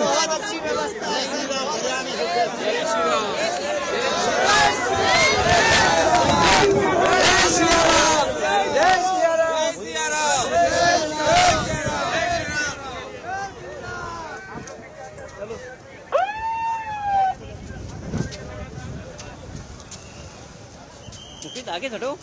बहुत अच्छी व्यवस्था है। आगे हटो।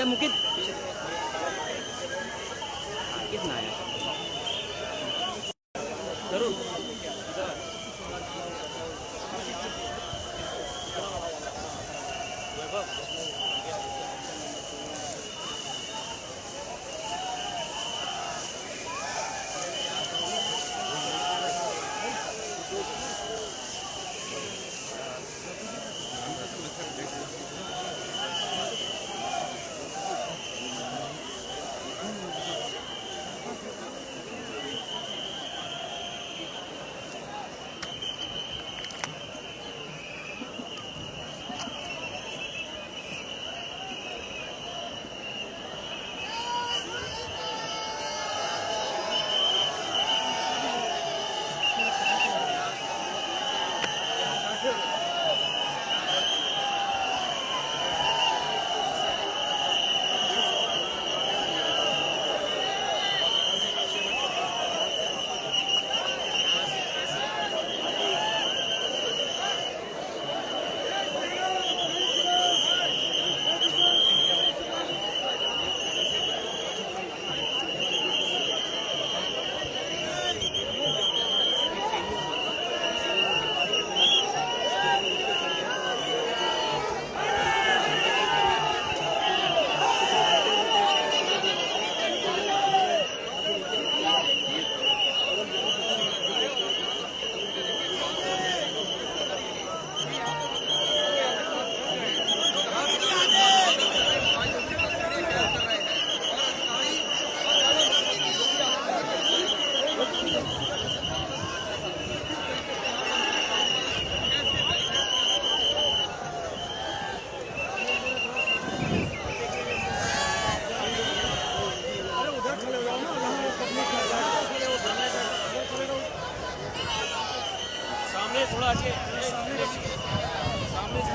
मुकित कितना है जरूर सामने थोड़ा आगे सामने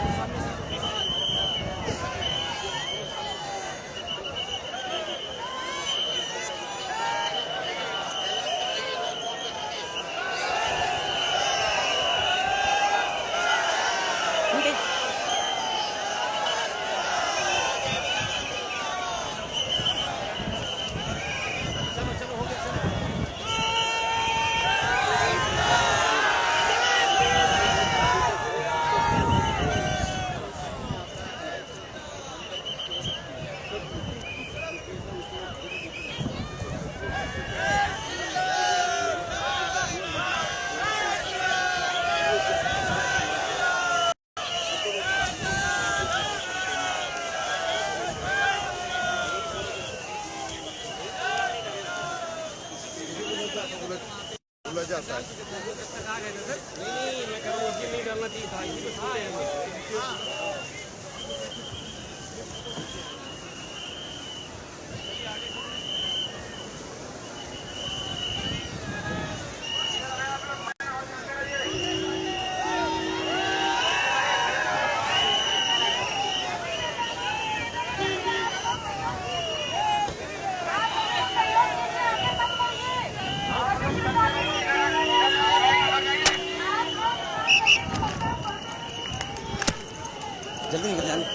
बोला जाता है। नहीं मैं करूँ नहीं डालना चाहिए था। जल्दी निकल जाना।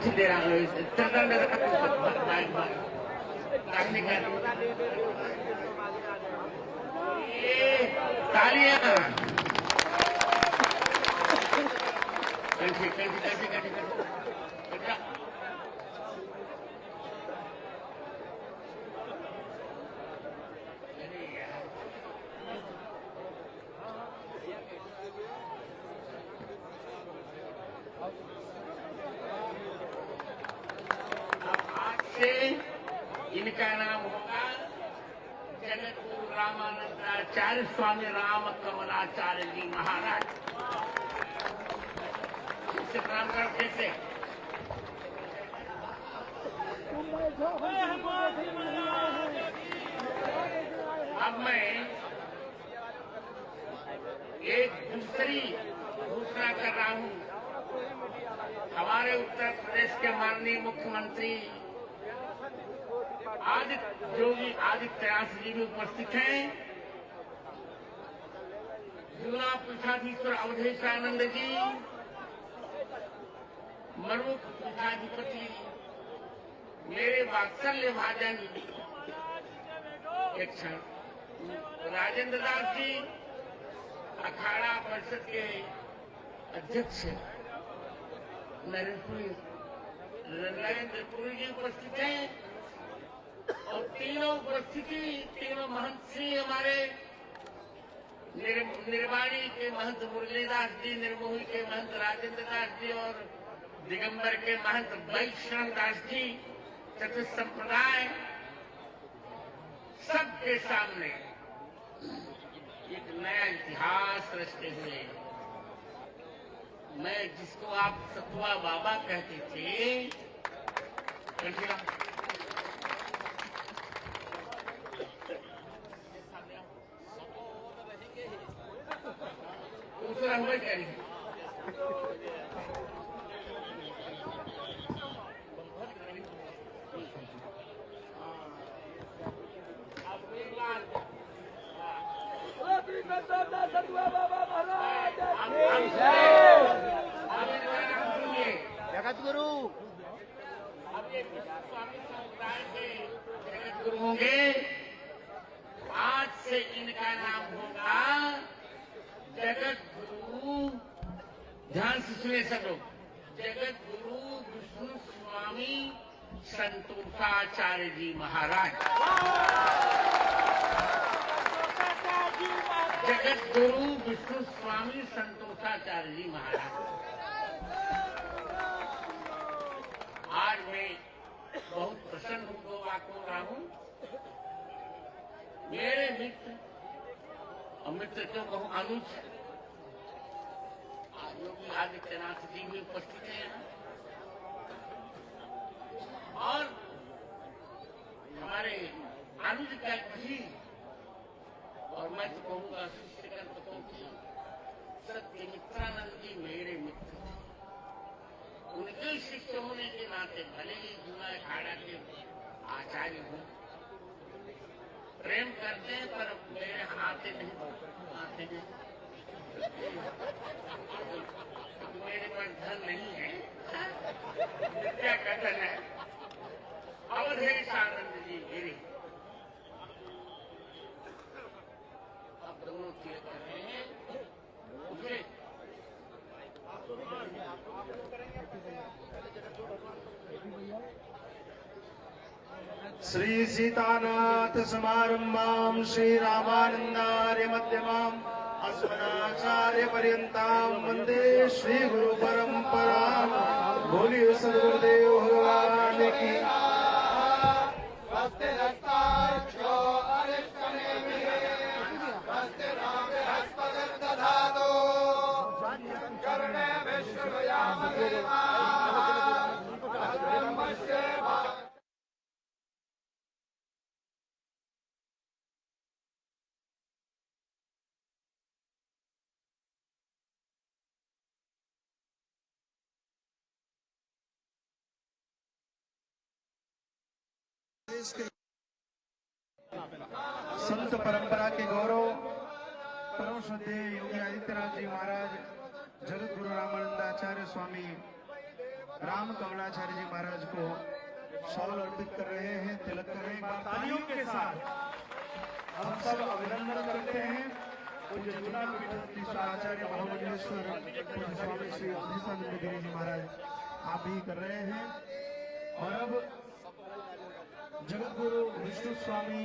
कुछ दे रहा हूँ चंदन तालियां कैसे कैसे कैसे कैसे इनका नाम होगा जगतगुरु रामानंदाचार्य स्वामी राम कमलाचार्य जी महाराज। इससे प्रणाम कर कैसे अब मैं एक दूसरी घोषणा कर रहा हूं। हमारे उत्तर प्रदेश के माननीय मुख्यमंत्री योगी आदित्यनाथ जी भी उपस्थित हैं। जिला पीठाधीश्वर अवधेशानंद जी, मरु पीठाधिपति मेरे वात्सल्य भाजन राजेंद्र दास जी, अखाड़ा परिषद के अध्यक्ष नरेंद्रपुरी जी उपस्थित हैं और तीनों उपस्थिति तीनों महंत श्री हमारे निर्वाणी के महंत मुरलीदास जी, निर्मोही के महंत राजेंद्र दास जी और दिगंबर के महंत वैष्णव दास जी, चतुर्थ संप्रदाय सबके सामने एक नया इतिहास रचते हुए मैं जिसको आप सतुआ बाबा कहते थे, दूसरा हुआ क्या नहीं जगत गुरु अब ये स्वामी समुदाय के जगत गुरु होंगे। आज से इनका नाम होगा जगत गुरु, ध्यान से सुने सब लोग, जगत गुरु विष्णु स्वामी संतोषाचार्य जी महाराज। जगत गुरु विष्णु स्वामी संतोषाचार्य जी महाराज। आज मैं बहुत प्रसन्न हूँ, दो बातों रहा हूँ। मेरे मित्र और मित्र क्यों कहूँ अनुज योगी आदित्यनाथ जी भी उपस्थित हैं और हमारे अनुज का जी और मैं तो कहूँगा शिष्यगण की सत्यमित्रानंद जी मेरे मित्र थे। उनके शिष्य होने के नाते भले ही जुआ अखाड़ा के आचार्य हूँ, प्रेम करते हैं पर मेरे आते नहीं आते हैं, मेरे पास धन नहीं है, क्या कथन है। अवधेशानंद जी मेरे अब दोनों चीज कर रहे हैं मुझे श्री सीतानाथ समारंभां श्री रामानंदार्य मध्यमाम् अस्मदाचार्य पर्यंतां वंदे श्री गुरु परंपरां। बोलिए सद्गुरुदेव भगवान की। संत परंपरा के गौरव परम श्रद्धेय योगी आदित्यनाथ जी महाराज, जगत गुरु रामानंदाचार्य स्वामी राम कमलाचार्य जी महाराज को शॉल अर्पित कर रहे हैं, तिलक कर रहे हैं। एक बार तालियों के साथ हम सब अभिनंदन करते हैं पूज्य जूना पीठाधीश्वर आचार्य महामंडलेश्वर पूज्य स्वामी श्री अवधेशानंद गिरी जी महाराज आप भी कर रहे हैं। और अब जगत गुरु विष्णु स्वामी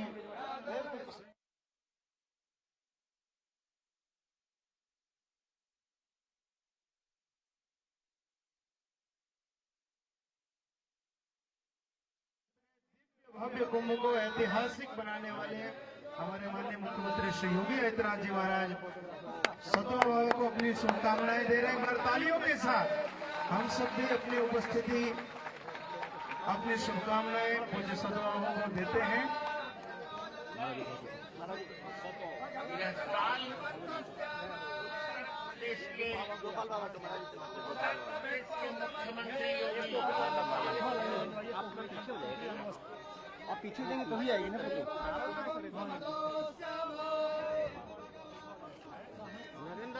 भव्य कुंभ को ऐतिहासिक बनाने वाले हमारे माननीय मुख्यमंत्री श्री योगी आदित्यनाथ जी महाराज सतों बाबा को अपनी शुभकामनाएं दे रहे हैं। तालियों के साथ हम सब भी अपनी उपस्थिति अपनी शुभकामनाएं पूज्य सतों बाबा को देते हैं। यह साल देश के मुख्यमंत्री योगी आप पीछे देंगे तभी आएगी ना नरेंद्र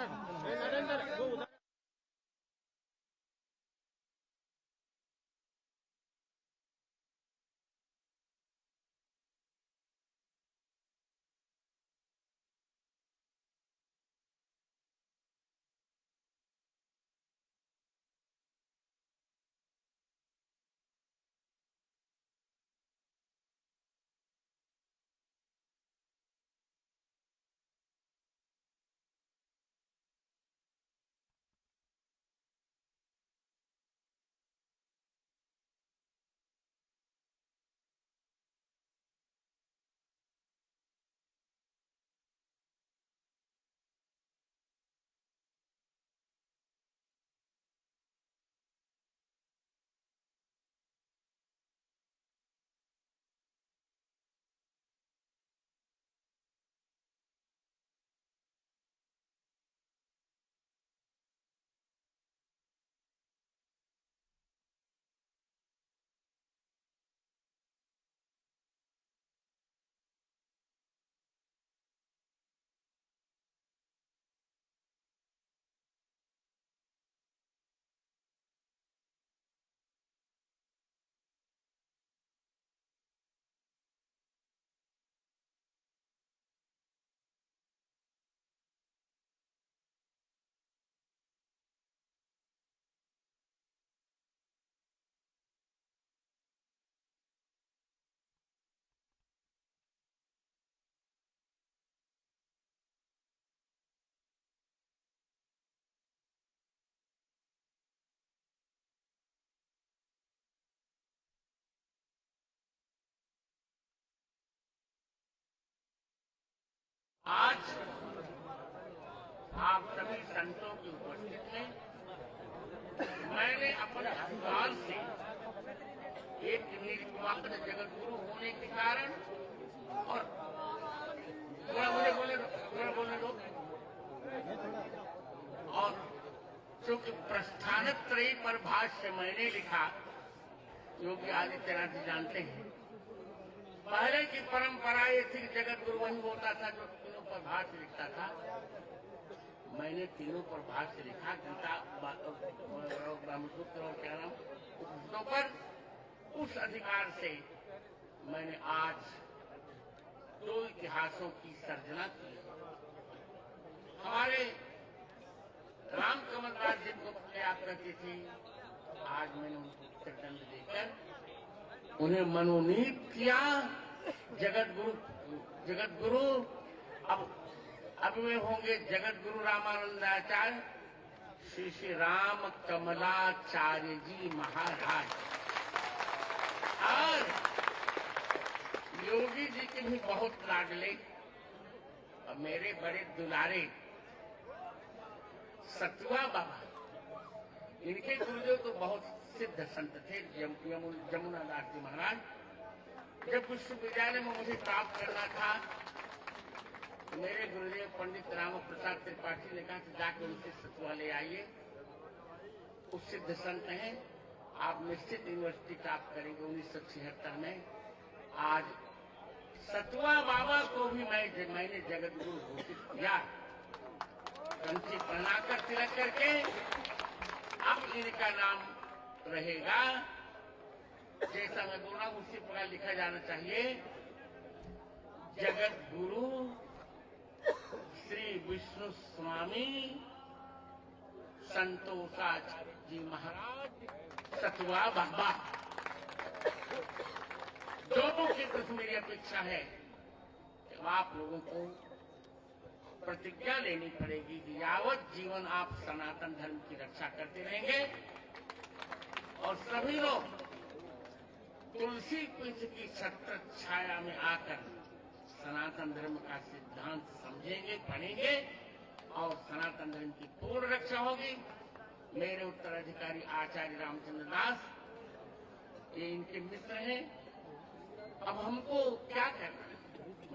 आज आप सभी संतों की उपस्थिति में मैंने अपने अभिमान से एक निर्मात्र जगत गुरु होने के कारण और बोले दो और चूंकि प्रस्थानत्रयी पर भाष्य मैंने लिखा, योगी आदित्यनाथ जी जानते हैं पहले की परंपरा ये थी कि जगत गुरु वही होता था जो तीनों पर भाष्य लिखता था। मैंने तीनों पर भाष्य लिखा, गीता ब्रह्मसूत्र और क्या नाम उपनिषदों पर। उस अधिकार से मैंने आज दो इतिहासों की सर्जना की। हमारे राम कमलदास जी को आप करती थी, आज मैंने उनको दंड देकर उन्हें मनोनीत किया जगत गुरु। अब वे होंगे जगत गुरु रामानंदाचार्य श्री श्री राम कमलाचार्य जी महाराज। और योगी जी के भी बहुत लाडले और मेरे बड़े दुलारे सतुआ बाबा, इनके गुरुदेव तो बहुत सिद्ध संत थे, जमुना दास जी महाराज। जब विश्वविद्यालय में मुझे प्राप्त करना था तो मेरे गुरुदेव पंडित राम प्रसाद त्रिपाठी ने कहा कि जाकर उनसे सतुआ ले आइए, वो सिद्ध संत हैं, आप निश्चित यूनिवर्सिटी प्राप्त करेंगे। 1976 में आज सतुआ बाबा को भी मैंने जगत गुरु घोषित किया। कंठी बनाकर तिलक करके अब इनका नाम रहेगा। जैसा मैं बोल रहा हूं उसी प्रकार लिखा जाना चाहिए। जगत गुरु श्री विष्णु स्वामी संतोषाचार्य जी महाराज सतुआ बाबा, दोनों की तरफ मेरी अपेक्षा है कि आप लोगों को प्रतिज्ञा लेनी पड़ेगी कि यावत जीवन आप सनातन धर्म की रक्षा करते रहेंगे और सभी लोग तुलसी वृक्ष की छत्र छाया में आकर सनातन धर्म का सिद्धांत समझेंगे, पढ़ेंगे और सनातन धर्म की पूर्ण रक्षा होगी। मेरे उत्तराधिकारी आचार्य रामचंद्र दास ये इनके मित्र हैं। अब हमको क्या करना है?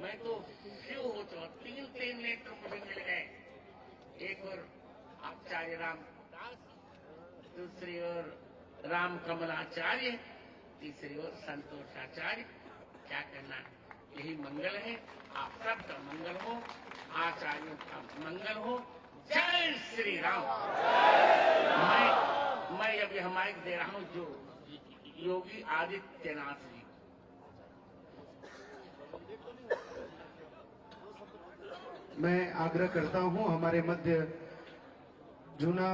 मैं तो शिव हो चुका, तीन नेत्र मुझे मिल गए। एक और आचार्य रामदास, दूसरी ओर राम कमलाचार्य, तीसरी ओर संतोषाचार्य। क्या करना है? यही मंगल है। आप सबका मंगल हो, आचार्यों का मंगल हो। जय श्री राम। मैं अभी माइक दे रहा हूं जो योगी आदित्यनाथ जी। मैं आग्रह करता हूं हमारे मध्य जूना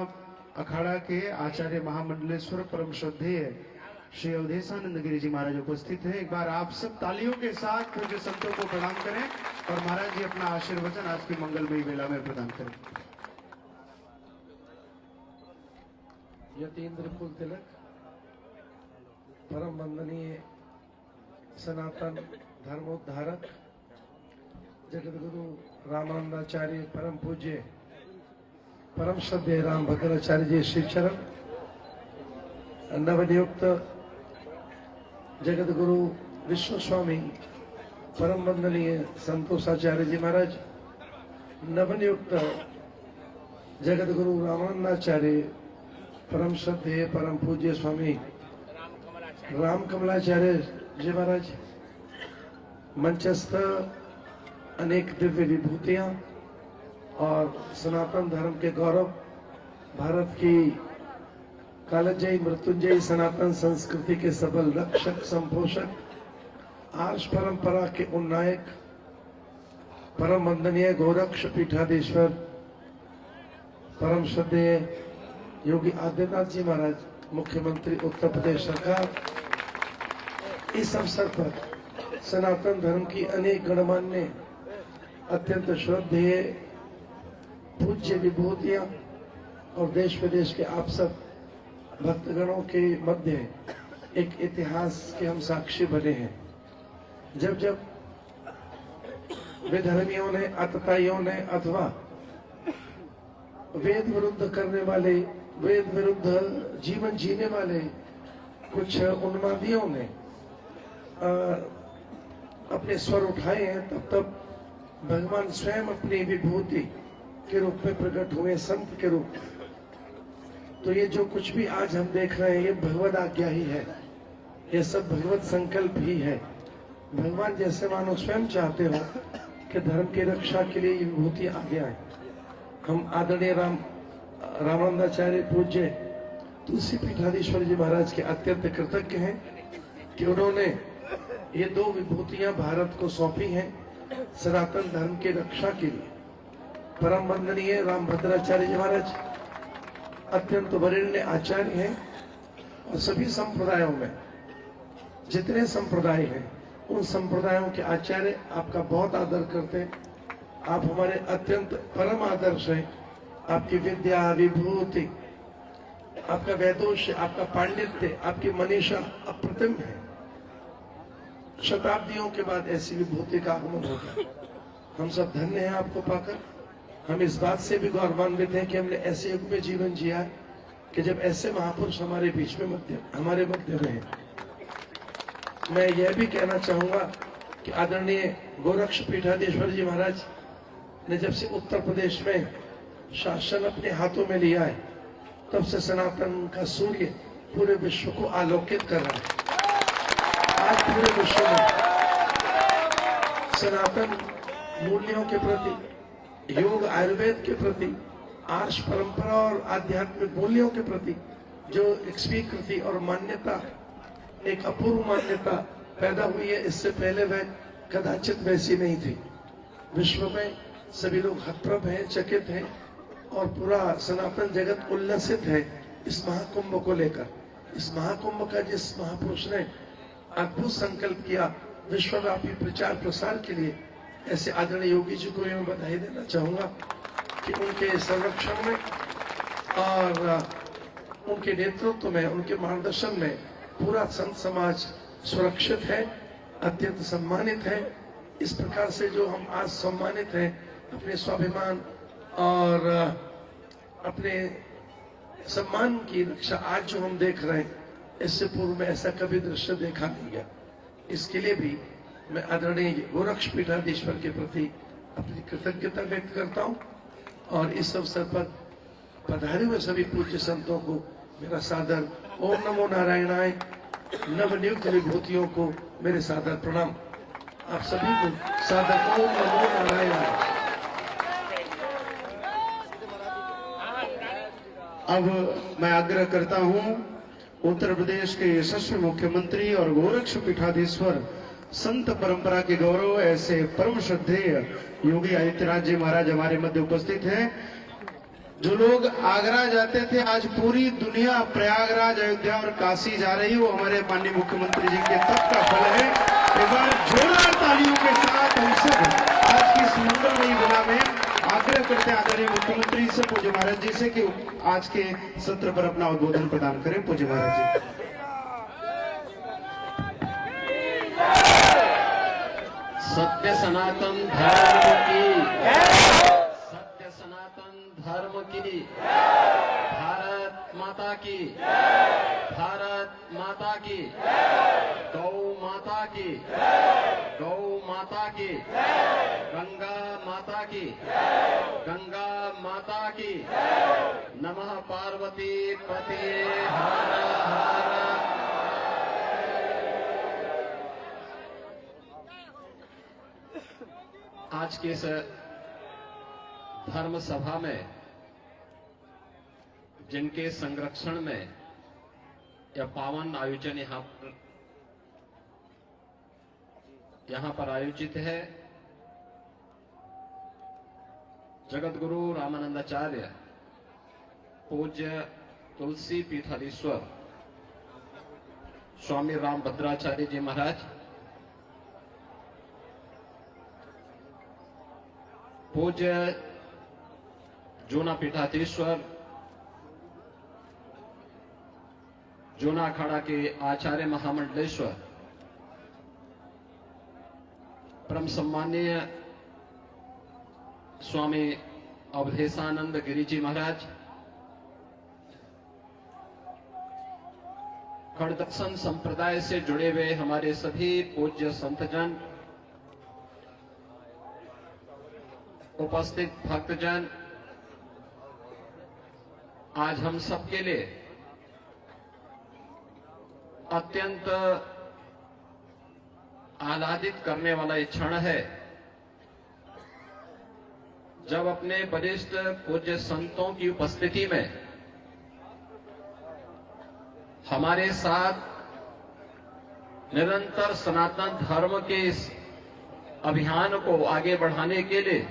अखाड़ा के आचार्य महामंडलेश्वर परम श्रद्धेय श्री अवधेशानंद गिरी जी महाराज उपस्थित हैं। एक बार आप सब तालियों के साथ पूज्य संतों को प्रणाम करें और महाराज जी अपना आशीर्वचन आज की मंगलमयी वेला में प्रदान करें। यतीन्द्र कुल तिलक परम वंदनीय सनातन धर्मोद्धारक जगत गुरु रामानंदाचार्य परम पूज्य परम श्रद्धेय राम भद्राचार्य जी श्री चरण, नवनियुक्त जगत गुरु विष्णु स्वामी परम वंदनीय संतोषाचार्य जी महाराज, नवनियुक्त जगत गुरु रामानंदाचार्य परम श्रद्धेय परम पूज्य स्वामी राम कमलाचार्य जी महाराज, मंचस्थ अनेक दिव्य विभूतियां और सनातन धर्म के गौरव, भारत की कालजयी मृत्युंजयी सनातन संस्कृति के सबल रक्षक संपोषक, आर्ष परंपरा के उन्नायक परम वंदनीय गोरक्ष पीठाधीश्वर परम श्रद्धेय योगी आदित्यनाथ जी महाराज, मुख्यमंत्री उत्तर प्रदेश सरकार, इस अवसर पर सनातन धर्म की अनेक गणमान्य अत्यंत श्रद्धेय पूज्य विभूतियां और देश विदेश के आप सब भक्तगणों के मध्य एक इतिहास के हम साक्षी बने हैं। जब जब विधर्मियों ने, अतताइयों ने अथवा वेद विरुद्ध करने वाले, वेद विरुद्ध जीवन जीने वाले कुछ उन्मादियों ने अपने स्वर उठाए हैं, तब भगवान स्वयं अपनी विभूति के रूप में प्रकट हुए, संत के रूप। तो ये जो कुछ भी आज हम देख रहे हैं ये भगवद आज्ञा ही है, ये सब भगवत संकल्प ही है। भगवान जैसे मानो स्वयं चाहते हो कि धर्म की रक्षा के लिए ये विभूति आगे आए। हम आदरणीय रामानंदाचार्य पूज्य तुलसी पीठाधीश्वर जी महाराज के अत्यंत कृतज्ञ हैं कि उन्होंने ये दो विभूतियां भारत को सौंपी हैं सनातन धर्म की रक्षा के लिए। परम वंदनीय राम भद्राचार्य जी महाराज अत्यंत वरेण्य आचार्य हैं और सभी संप्रदायों में जितने संप्रदाय हैं उन संप्रदायों के आचार्य आपका बहुत आदर करते हैं। आप हमारे अत्यंत परम आदर्श हैं। आपकी विद्या, विभूति, आपका वैदोष्य, आपका पांडित्य, आपकी मनीषा अप्रतिम है। शताब्दियों के बाद ऐसी विभूति का आगमन होगा। हम सब धन्य हैं आपको पाकर। हम इस बात से भी गौरवान्वित हैं कि हमने ऐसे युग में जीवन जिया है कि जब ऐसे महापुरुष हमारे बीच में हमारे मध्य में हैं। मैं यह भी कहना चाहूंगा कि आदरणीय गोरक्ष पीठाधीश्वर जी महाराज ने जब से उत्तर प्रदेश में शासन अपने हाथों में लिया है तब से सनातन का सूर्य पूरे विश्व को आलोकित कर रहा है। आज पूरे विश्व में सनातन मूल्यों के प्रति, योग आयुर्वेद के प्रति, आर्ष परंपरा और आध्यात्मिक मूल्यों के प्रति जो एक स्वीकृति और मान्यता, एक अपूर्व मान्यता पैदा हुई है, इससे पहले वह कदाचित वैसी नहीं थी। विश्व में सभी लोग हतप्रभ हैं, चकित हैं और पूरा सनातन जगत उल्लसित है इस महाकुंभ को लेकर। इस महाकुंभ का जिस महापुरुष ने अद्भुत संकल्प किया विश्वव्यापी प्रचार प्रसार के लिए, ऐसे आदरणीय योगी जी को मैं बधाई देना चाहूंगा कि उनके संरक्षण में और उनके नेतृत्व में, उनके मार्गदर्शन में पूरा संत समाज सुरक्षित है, अत्यंत सम्मानित है। इस प्रकार से जो हम आज सम्मानित हैं, अपने स्वाभिमान और अपने सम्मान की रक्षा आज जो हम देख रहे हैं, इससे पूर्व में ऐसा कभी दृश्य देखा नहीं गया। इसके लिए भी मैं आदरणीय गोरक्ष पीठाधीश्वर के प्रति अपनी कृतज्ञता व्यक्त करता हूं और इस अवसर पर पधारे हुए सभी पूज्य संतों को मेरा सादर ओम नमो नारायणाय, नवनियुक्त विभूतियों को मेरे सादर प्रणाम। आप सभी को सादर ओम नमो नारायणाय। अब मैं आग्रह करता हूं उत्तर प्रदेश के यशस्वी मुख्यमंत्री और गोरक्ष पीठाधीश्वर संत परंपरा के गौरव ऐसे परम श्रद्धेय योगी आदित्यनाथ जी महाराज हमारे मध्य उपस्थित हैं। जो लोग आगरा जाते थे, आज पूरी दुनिया प्रयागराज, अयोध्या और काशी जा रही, वो हमारे माननीय मुख्यमंत्री जी के तप का फल है। एक बार जोरदार तालियों के साथ हम सब आज की इस मंगलमयी बेला में आग्रह करते हैं आदरणीय मुख्यमंत्री से, पूज्य महाराज जी से, कि आज के सत्र पर अपना उद्बोधन प्रदान करें। पूज्य महाराज जी। सत्य सनातन धर्म की, सत्य सनातन धर्म की, भारत माता की, भारत माता की, गौ माता की, गौ माता की, गंगा माता की, गंगा माता की, नमः पार्वती पते हर हर। आज के इस धर्म सभा में जिनके संरक्षण में यह पावन आयोजन यहां पर आयोजित है, जगत गुरु रामानंदाचार्य पूज्य तुलसी पीठाधीश्वर स्वामी रामभद्राचार्य जी महाराज, पूज्य जूना पीठाधीश्वर जूना अखाड़ा के आचार्य महामंडलेश्वर, परम सम्माननीय स्वामी अवधेशानंद गिरी जी महाराज, खड़दर्शन संप्रदाय से जुड़े हुए हमारे सभी पूज्य संतजन, उपस्थित भक्तजन, आज हम सबके लिए अत्यंत आह्लादित करने वाला ये क्षण है जब अपने वरिष्ठ पूज्य संतों की उपस्थिति में हमारे साथ निरंतर सनातन धर्म के इस अभियान को आगे बढ़ाने के लिए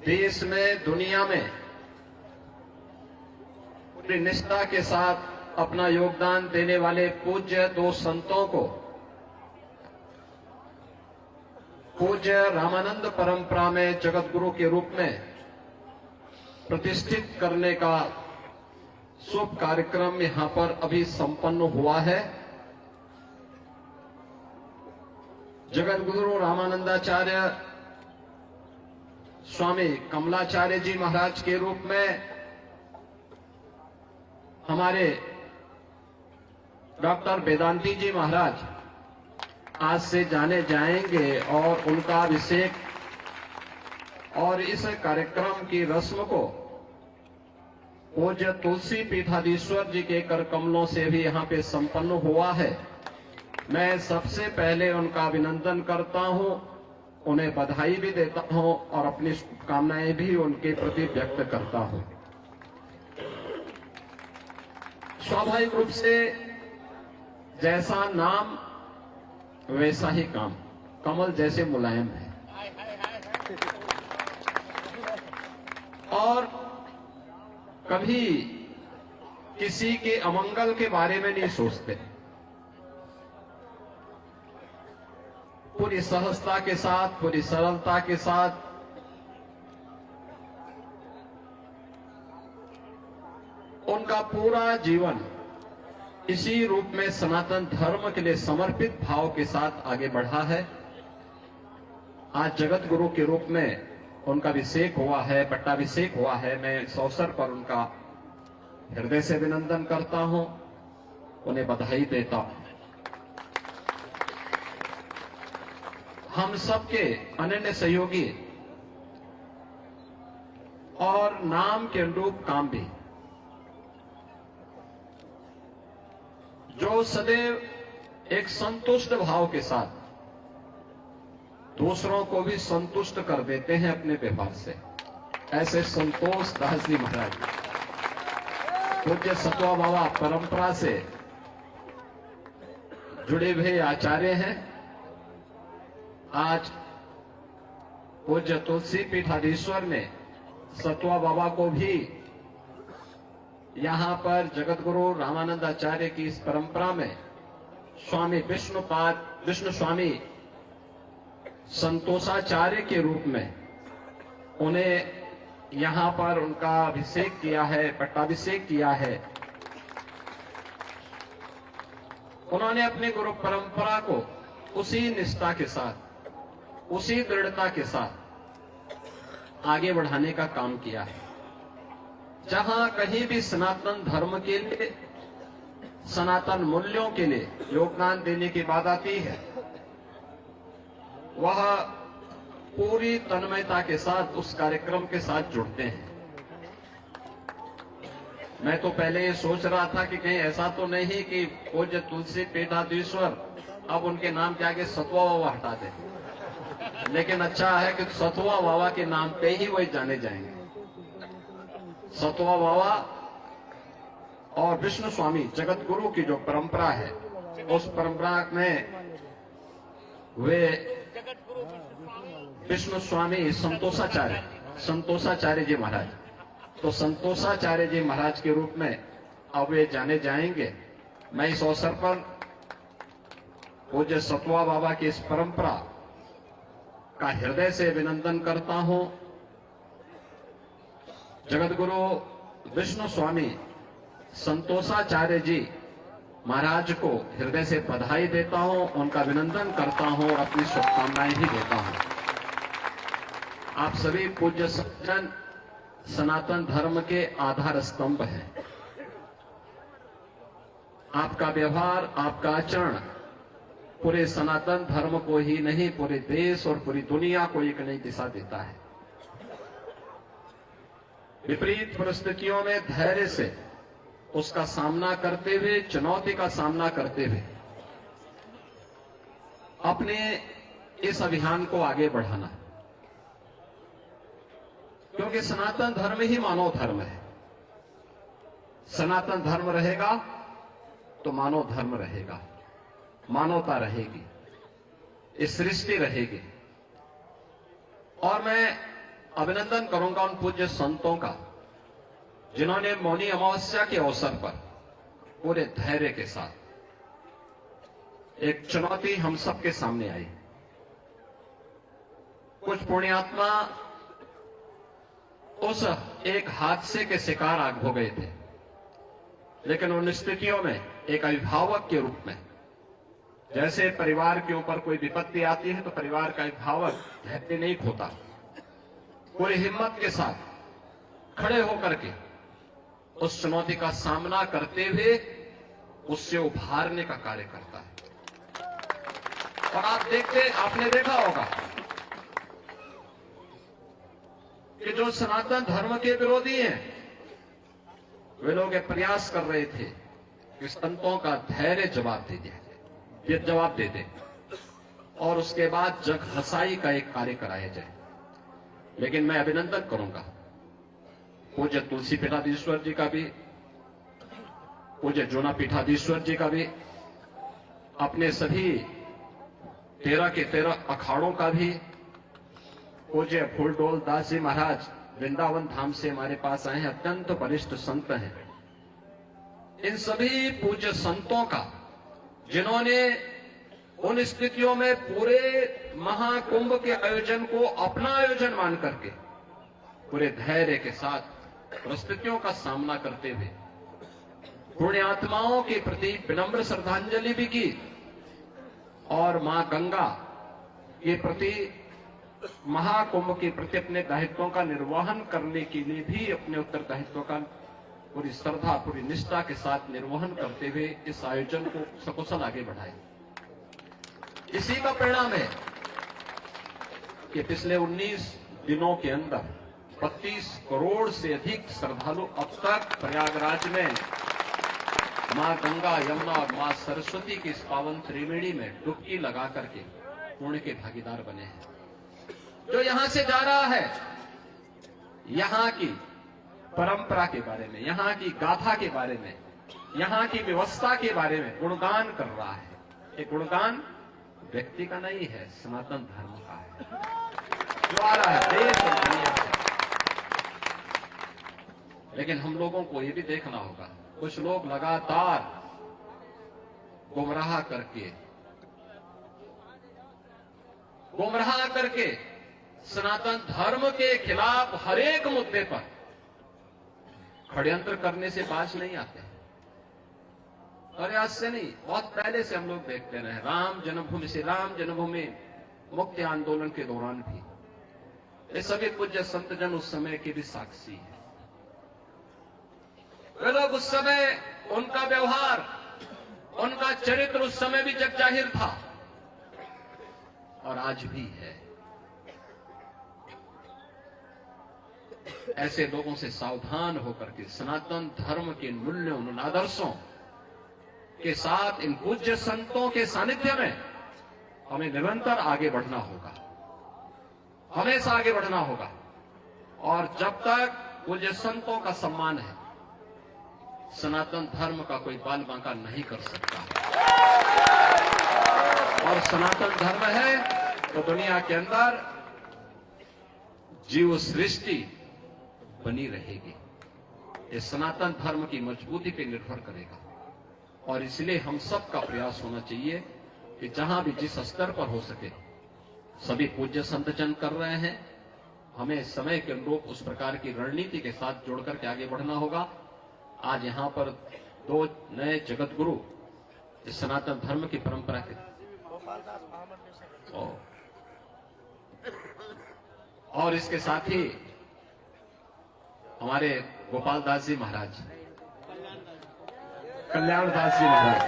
देश में, दुनिया में पूरी निष्ठा के साथ अपना योगदान देने वाले पूज्य दो संतों को पूज्य रामानंद परंपरा में जगत गुरु के रूप में प्रतिष्ठित करने का शुभ कार्यक्रम यहां पर अभी संपन्न हुआ है। जगत गुरु रामानंदाचार्य स्वामी कमलाचार्य जी महाराज के रूप में हमारे डॉक्टर वेदांती जी महाराज आज से जाने जाएंगे और उनका अभिषेक और इस कार्यक्रम की रस्म को पूज्य तुलसी पीठाधीश्वर जी के कर कमलों से भी यहाँ पे संपन्न हुआ है। मैं सबसे पहले उनका अभिनंदन करता हूँ, उन्हें बधाई भी देता हूँ और अपनी शुभकामनाएं भी उनके प्रति व्यक्त करता हूँ। स्वाभाविक रूप से जैसा नाम वैसा ही काम, कमल जैसे मुलायम है और कभी किसी के अमंगल के बारे में नहीं सोचते। पूरी सहजता के साथ, पूरी सरलता के साथ उनका पूरा जीवन इसी रूप में सनातन धर्म के लिए समर्पित भाव के साथ आगे बढ़ा है। आज जगत गुरु के रूप में उनका अभिषेक हुआ है, पट्टाभिषेक हुआ है। मैं इस अवसर पर उनका हृदय से अभिनंदन करता हूं, उन्हें बधाई देता हूं। हम सबके अनन्य सहयोगी और नाम के अनुरूप काम भी, जो सदैव एक संतुष्ट भाव के साथ दूसरों को भी संतुष्ट कर देते हैं अपने व्यवहार से, ऐसे संतोष दास जी महाराज पूज्य सतवा बाबा परंपरा से जुड़े हुए आचार्य हैं। आज पूज्य तुलसी पीठाधीश्वर ने सतवा बाबा को भी यहां पर जगत गुरु रामानंद आचार्य की इस परंपरा में स्वामी विष्णु स्वामी संतोषाचार्य के रूप में उन्हें यहां पर उनका अभिषेक किया है, पट्टाभिषेक किया है। उन्होंने अपनी गुरु परंपरा को उसी निष्ठा के साथ, उसी दृढ़ता के साथ आगे बढ़ाने का काम किया है। जहां कहीं भी सनातन धर्म के लिए, सनातन मूल्यों के लिए योगदान देने की बात आती है, वह पूरी तन्मयता के साथ उस कार्यक्रम के साथ जुड़ते हैं। मैं तो पहले ये सोच रहा था कि कहीं ऐसा तो नहीं कि पूज्य तुलसी पीठाधीश्वर अब उनके नाम के आगे सतवा बाबा हटा दे, लेकिन अच्छा है कि सतवा बाबा के नाम पे ही वही जाने जाएंगे। सतवा बाबा और विष्णु स्वामी जगत गुरु की जो परंपरा है, उस परंपरा में वे विष्णु स्वामी संतोषाचार्य जी महाराज, तो संतोषाचार्य जी महाराज के रूप में अब वे जाने जाएंगे। मैं इस अवसर पर पूज्य सतवा बाबा की इस परंपरा का हृदय से अभिनंदन करता हूं। जगत गुरु विष्णु स्वामी संतोषाचार्य जी महाराज को हृदय से बधाई देता हूं, उनका अभिनंदन करता हूं और अपनी शुभकामनाएं भी देता हूं। आप सभी पूज्य सज्जन सनातन धर्म के आधार स्तंभ हैं। आपका व्यवहार, आपका आचरण पूरे सनातन धर्म को ही नहीं, पूरे देश और पूरी दुनिया को एक नई दिशा देता है। विपरीत परिस्थितियों में धैर्य से उसका सामना करते हुए, चुनौती का सामना करते हुए अपने इस अभियान को आगे बढ़ाना, क्योंकि सनातन धर्म ही मानव धर्म है। सनातन धर्म रहेगा तो मानव धर्म रहेगा, मानवता रहेगी, इस सृष्टि रहेगी। और मैं अभिनंदन करूंगा उन पूज्य संतों का जिन्होंने मौनी अमावस्या के अवसर पर पूरे धैर्य के साथ, एक चुनौती हम सबके सामने आई। कुछ पुण्यात्मा उस एक हादसे के शिकार हो गए थे, लेकिन उन स्थितियों में एक अभिभावक के रूप में, जैसे परिवार के ऊपर कोई विपत्ति आती है तो परिवार का अभिभावक धैर्य नहीं खोता, पूरी हिम्मत के साथ खड़े होकर के उस चुनौती का सामना करते हुए उससे उभारने का कार्य करता है। और आपने देखा होगा कि जो सनातन धर्म के विरोधी हैं, वे लोग ये प्रयास कर रहे थे कि संतों का धैर्य जवाब दे दे और उसके बाद जग हसाई का एक कार्य कराया जाए। लेकिन मैं अभिनंदन करूंगा पूज्य तुलसी पीठाधीश्वर जी का भी, पूज्य जूना पीठाधीश्वर जी का भी, अपने सभी 13 के 13 अखाड़ों का भी, पूज्य फूलडोल दास जी महाराज वृंदावन धाम से हमारे पास आए हैं, अत्यंत वरिष्ठ संत हैं। इन सभी पूज्य संतों का, जिन्होंने उन स्थितियों में पूरे महाकुंभ के आयोजन को अपना आयोजन मान करके पूरे धैर्य के साथ परिस्थितियों का सामना करते हुए पुण्य आत्माओं के प्रति विनम्र श्रद्धांजलि भी की और मां गंगा के प्रति, महाकुंभ के प्रति अपने दायित्वों का निर्वहन करने के लिए भी अपने उत्तरदायित्वों का पूरी श्रद्धा, पूरी निष्ठा के साथ निर्वहन करते हुए इस आयोजन को सकुशल आगे बढ़ाए। इसी का परिणाम है कि पिछले 19 दिनों के अंदर 32 करोड़ से अधिक श्रद्धालु अब तक प्रयागराज में मां गंगा, यमुना और मां सरस्वती की इस पावन त्रिवेणी में डुबकी लगा करके पुण्य के भागीदार बने हैं। जो यहां से जा रहा है, यहां की परंपरा के बारे में, यहां की गाथा के बारे में, यहां की व्यवस्था के बारे में गुणगान कर रहा है। ये गुणगान व्यक्ति का नहीं है, सनातन धर्म का है जो आ रहा है देश और दुनिया से। लेकिन हम लोगों को ये भी देखना होगा, कुछ लोग लगातार गुमराह करके सनातन धर्म के खिलाफ हर एक मुद्दे पर षड्यंत्र करने से बाज नहीं आते। और आज से नहीं, बहुत पहले से हम लोग देखते रहे। राम जन्मभूमि मुक्ति आंदोलन के दौरान भी ये सभी पूज्य संतजन उस समय के भी साक्षी हैं। वे लोग उस समय, उनका व्यवहार, उनका चरित्र उस समय भी जग जाहिर था और आज भी है। ऐसे लोगों से सावधान होकर के सनातन धर्म के मूल्यों, उन आदर्शों के साथ इन पूज्य संतों के सानिध्य में हमें निरंतर आगे बढ़ना होगा, हमेशा आगे बढ़ना होगा। और जब तक पूज्य संतों का सम्मान है, सनातन धर्म का कोई बाल बांका नहीं कर सकता। और सनातन धर्म है तो दुनिया के अंदर जीव सृष्टि बनी रहेगी। ये सनातन धर्म की मजबूती पर निर्भर करेगा। और इसलिए हम सब का प्रयास होना चाहिए कि जहां भी जिस स्तर पर हो सके सभी पूज्य संतजन कर रहे हैं, हमें समय के अनुरूप उस प्रकार की रणनीति के साथ जोड़कर के आगे बढ़ना होगा। आज यहां पर 2 नए जगत गुरु इस सनातन धर्म की परंपरा के और इसके साथ ही हमारे गोपाल दास जी महाराज, कल्याण दास जी महाराज,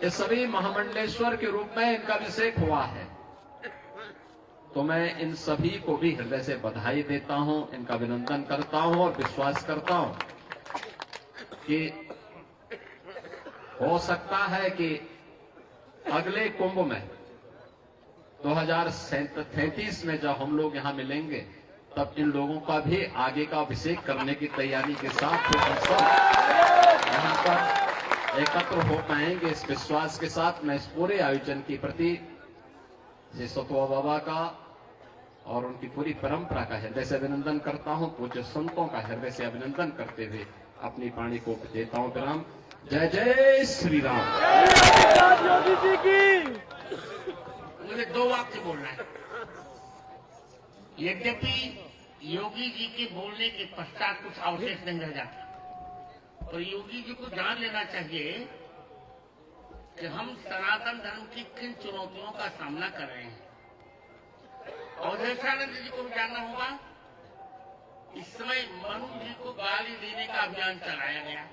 ये सभी महामंडलेश्वर के रूप में इनका अभिषेक हुआ है। तो मैं इन सभी को भी हृदय से बधाई देता हूं, इनका अभिनंदन करता हूं और विश्वास करता हूं कि हो सकता है कि अगले कुंभ में 2037 में जब हम लोग यहां मिलेंगे, तब इन लोगों का भी आगे का अभिषेक करने की तैयारी के साथ यहां पर एकत्र हो पाएंगे। इस विश्वास के साथ मैं इस पूरे आयोजन के प्रति श्री सतुआ बाबा का और उनकी पूरी परंपरा का हृदय से अभिनंदन करता हूं। पूज्य संतों का हृदय से अभिनंदन करते हुए अपनी वाणी को देता हूं विराम। जय जय श्री राम। मुझे 2 वाक्य बोलना है। यद्यपि योगी जी के बोलने के पश्चात कुछ अवशेष नहीं रह जाता, और योगी जी को जान लेना चाहिए कि हम सनातन धर्म की किन चुनौतियों का सामना कर रहे हैं। अवधेशानंद जी को भी जानना होगा। इस समय मनु जी को गाली देने का अभियान चलाया गया।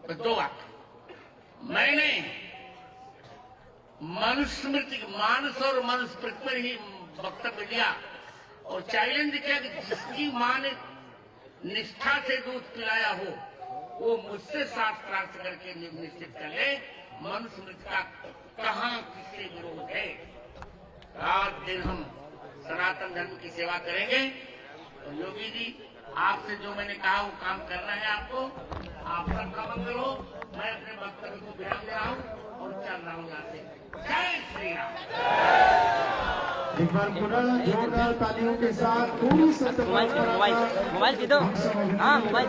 तो 2 वाक्य मैंने मनुस्मृति, मानस और मनुस्मृति पर ही वक्तव्य दिया और चैलेंज किया कि जिसकी मां ने निष्ठा से दूध पिलाया हो वो मुझसे शास्त्रार्थ करके निश्चित कर ले मनुस्मृति का कहां किससे विरोध है। रात दिन हम सनातन धर्म की सेवा करेंगे। तो योगी जी, आपसे जो मैंने कहा वो काम करना है आपको। आप सबका मंगल हो। मैं अपने वक्तव्य को विराम दे रहा हूँ और चल रहा हूँ यहाँ से। जय श्री राम। एक बार पुनः जोरदार तालियों के साथ पूरी सत्य मोबाइल दे दो। हाँ, मोबाइल।